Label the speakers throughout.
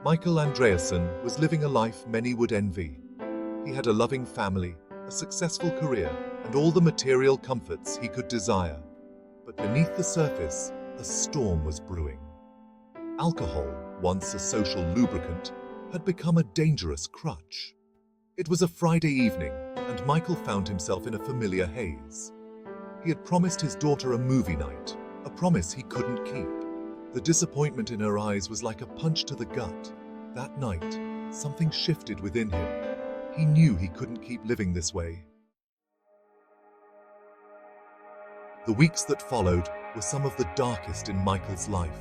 Speaker 1: Michael Andreasen was living a life many would envy. He had a loving family, a successful career, and all the material comforts he could desire. But beneath the surface, a storm was brewing. Alcohol, once a social lubricant, had become a dangerous crutch. It was a Friday evening, and Michael found himself in a familiar haze. He had promised his daughter a movie night, a promise he couldn't keep. The disappointment in her eyes was like a punch to the gut. That night, something shifted within him. He knew he couldn't keep living this way. The weeks that followed were some of the darkest in Michael's life.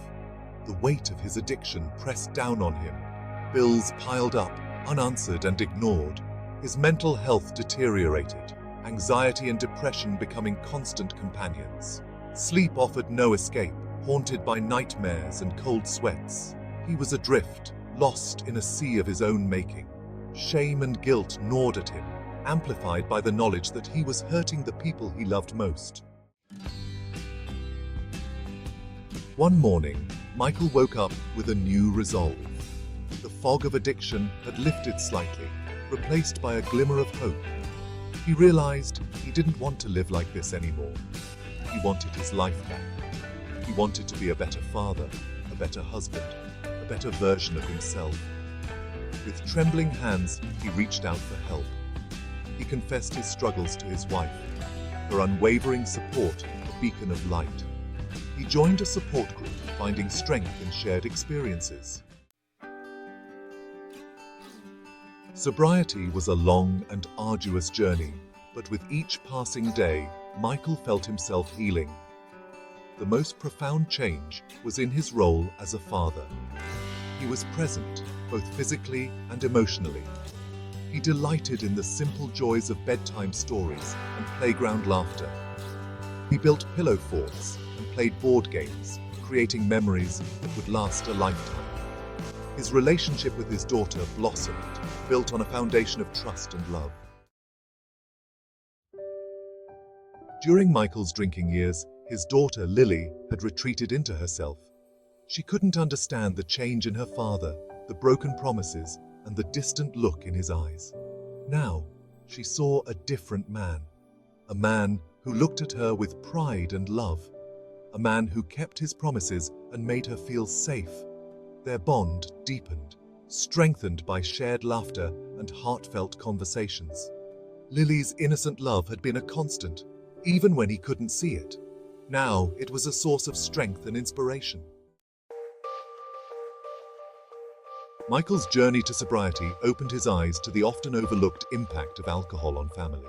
Speaker 1: The weight of his addiction pressed down on him. Bills piled up, unanswered and ignored. His mental health deteriorated, anxiety and depression becoming constant companions. Sleep offered no escape, haunted by nightmares and cold sweats. He was adrift, lost in a sea of his own making. Shame and guilt gnawed at him, amplified by the knowledge that he was hurting the people he loved most. One morning, Michael woke up with a new resolve. The fog of addiction had lifted slightly, replaced by a glimmer of hope. He realized he didn't want to live like this anymore. He wanted his life back. He wanted to be a better father, a better husband, a better version of himself. With trembling hands, he reached out for help. He confessed his struggles to his wife, her unwavering support, a beacon of light. He joined a support group, finding strength in shared experiences. Sobriety was a long and arduous journey, but with each passing day, Michael felt himself healing. The most profound change was in his role as a father. He was present, both physically and emotionally. He delighted in the simple joys of bedtime stories and playground laughter. He built pillow forts and played board games, creating memories that would last a lifetime. His relationship with his daughter blossomed, built on a foundation of trust and love. During Michael's drinking years, his daughter Lily had retreated into herself. She couldn't understand the change in her father, the broken promises, and the distant look in his eyes. Now, she saw a different man. A man who looked at her with pride and love. A man who kept his promises and made her feel safe. Their bond deepened, strengthened by shared laughter and heartfelt conversations. Lily's innocent love had been a constant, even when he couldn't see it. Now it was a source of strength and inspiration. Michael's journey to sobriety opened his eyes to the often overlooked impact of alcohol on families.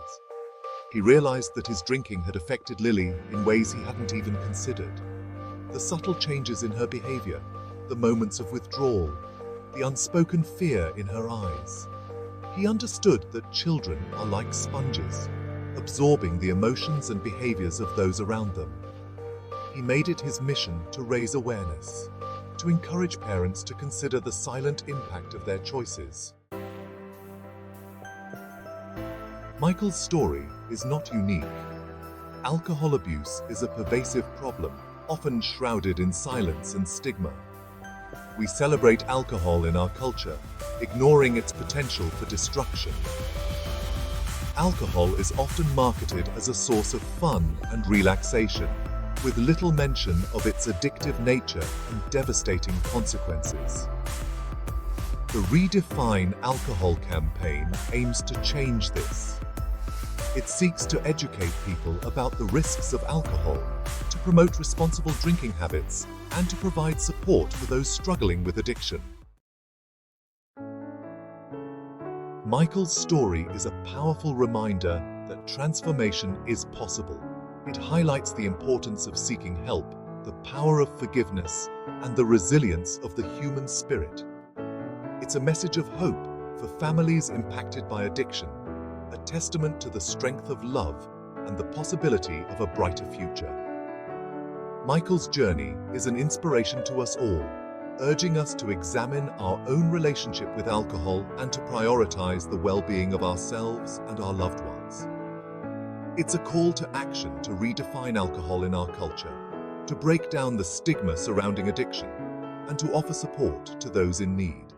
Speaker 1: He realized that his drinking had affected Lily in ways he hadn't even considered. The subtle changes in her behavior, the moments of withdrawal, the unspoken fear in her eyes. He understood that children are like sponges, absorbing the emotions and behaviors of those around them. He made it his mission to raise awareness, to encourage parents to consider the silent impact of their choices. Michael's story is not unique. Alcohol abuse is a pervasive problem, often shrouded in silence and stigma. We celebrate alcohol in our culture, ignoring its potential for destruction. Alcohol is often marketed as a source of fun and relaxation, with little mention of its addictive nature and devastating consequences. The Redefine Alcohol campaign aims to change this. It seeks to educate people about the risks of alcohol, to promote responsible drinking habits, and to provide support for those struggling with addiction. Michael's story is a powerful reminder that transformation is possible. It highlights the importance of seeking help, the power of forgiveness, and the resilience of the human spirit. It's a message of hope for families impacted by addiction, a testament to the strength of love and the possibility of a brighter future. Michael's journey is an inspiration to us all, urging us to examine our own relationship with alcohol and to prioritize the well-being of ourselves and our loved ones. It's a call to action to redefine alcohol in our culture, to break down the stigma surrounding addiction, and to offer support to those in need.